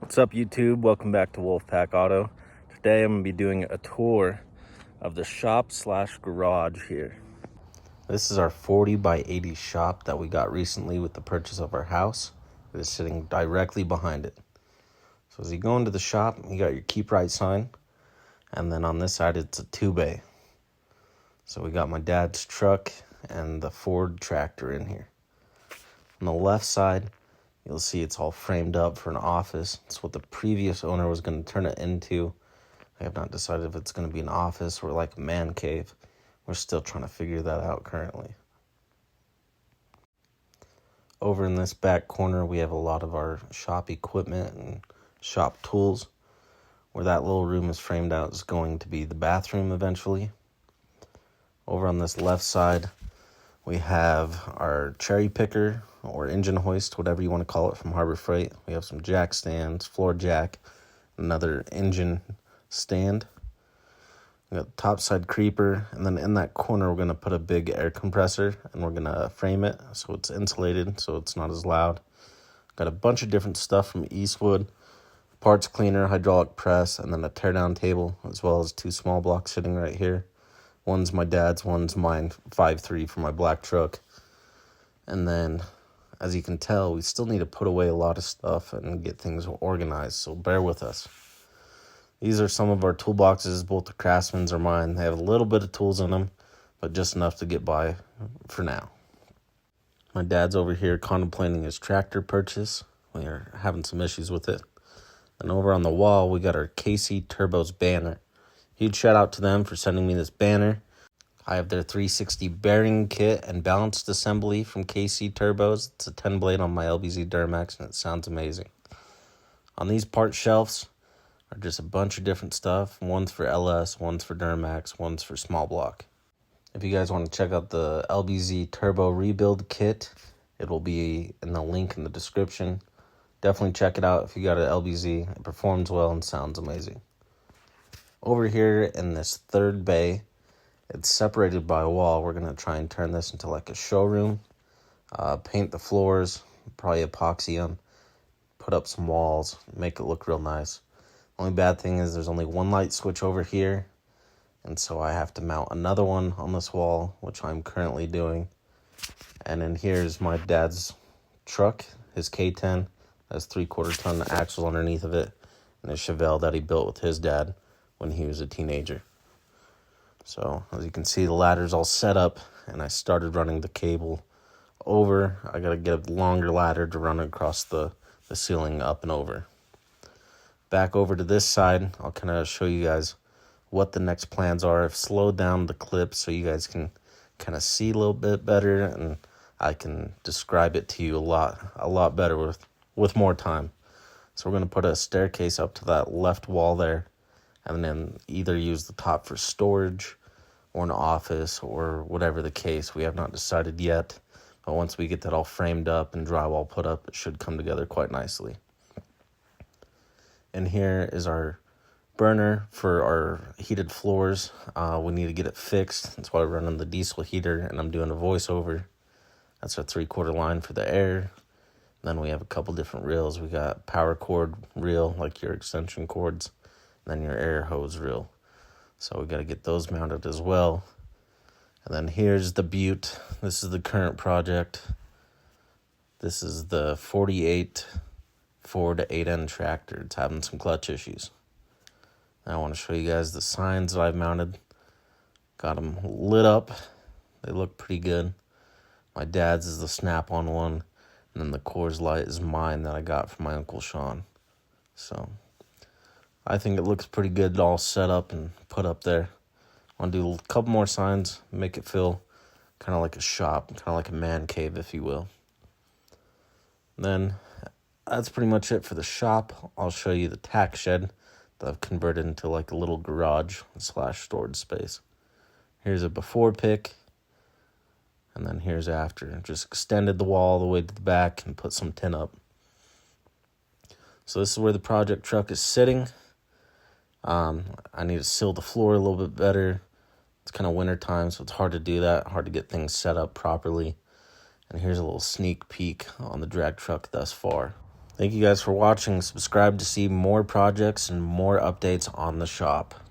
What's up, YouTube? Welcome back to Wolfpack Auto. Today I'm going to be doing a tour of the shop slash garage here. This is our 40 by 80 shop that we got recently with the purchase of our house. It is sitting directly behind it. So as you go into the shop, you got your keep right sign, and then on this side it's a 2-bay. So we got my dad's truck and the Ford tractor in here. On the left side, you'll see it's all framed up for an office. It's what the previous owner was going to turn it into. I have not decided if it's going to be an office or like a man cave. We're still trying to figure that out currently. Over in this back corner, we have a lot of our shop equipment and shop tools. Where that little room is framed out is going to be the bathroom eventually. Over on this left side, we have our cherry picker or engine hoist, whatever you want to call it, from Harbor Freight. We have some jack stands, floor jack, another engine stand. We got the topside creeper, and then in that corner we're going to put a big air compressor, and we're going to frame it so it's insulated, so it's not as loud. Got a bunch of different stuff from Eastwood, parts cleaner, hydraulic press, and then a teardown table, as well as 2 small blocks sitting right here. One's my dad's, one's mine, 5'3" for my black truck. And then, as you can tell, we still need to put away a lot of stuff and get things organized, so bear with us. These are some of our toolboxes, both the Craftsman's or mine. They have a little bit of tools in them, but just enough to get by for now. My dad's over here contemplating his tractor purchase. We are having some issues with it. And over on the wall, we got our Kcturbo's banner. Huge shout out to them for sending me this banner. I have their 360 bearing kit and balanced assembly from Kcturbos. It's a 10 blade on my LBZ Duramax, and it sounds amazing. On these part shelves are just a bunch of different stuff. One's for LS, one's for Duramax, one's for small block. If you guys want to check out the LBZ Turbo rebuild kit, it will be in the link in the description. Definitely check it out if you got an LBZ. It performs well and sounds amazing. Over here in this third bay, it's separated by a wall. We're going to try and turn this into like a showroom. Paint the floors, probably epoxy them, put up some walls, make it look real nice. Only bad thing is there's only one light switch over here, and so I have to mount another one on this wall, which I'm currently doing. And then here's my dad's truck, his K10. Has 3/4 ton axles underneath of it, and a Chevelle that he built with his dad when he was a teenager. So as you can see, the ladder's all set up, and I started running the cable over. I gotta get a longer ladder to run across the ceiling up and over. Back over to this side, I'll kind of show you guys what the next plans are. I've slowed down the clip so you guys can kind of see a little bit better, and I can describe it to you a lot better with more time. So we're going to put a staircase up to that left wall there, and then either use the top for storage or an office or whatever the case. We have not decided yet, but once we get that all framed up and drywall put up, it should come together quite nicely. And here is our burner for our heated floors. We need to get it fixed. That's why we're running the diesel heater, and I'm doing a voiceover. That's our 3/4 line for the air. Then we have a couple different reels. We got power cord reel, like your extension cords, and then your air hose reel. So we got to get those mounted as well. And then here's the butte. This is the current project. This is the 48 Ford 8N tractor. It's having some clutch issues. Now I want to show you guys the signs that I've mounted. Got them lit up. They look pretty good. My dad's is the snap-on one. And then the Coors Light is mine that I got from my Uncle Sean. So I think it looks pretty good all set up and put up there. I want to do a couple more signs, make it feel kind of like a shop, kind of like a man cave, if you will. And then that's pretty much it for the shop. I'll show you the tack shed that I've converted into like a little garage / storage space. Here's a before pic. And then here's after. Just extended the wall all the way to the back and put some tin up. So this is where the project truck is sitting. I need to seal the floor a little bit better. It's kind of winter time, so it's hard to do that. Hard to get things set up properly. And here's a little sneak peek on the drag truck thus far. Thank you guys for watching. Subscribe to see more projects and more updates on the shop.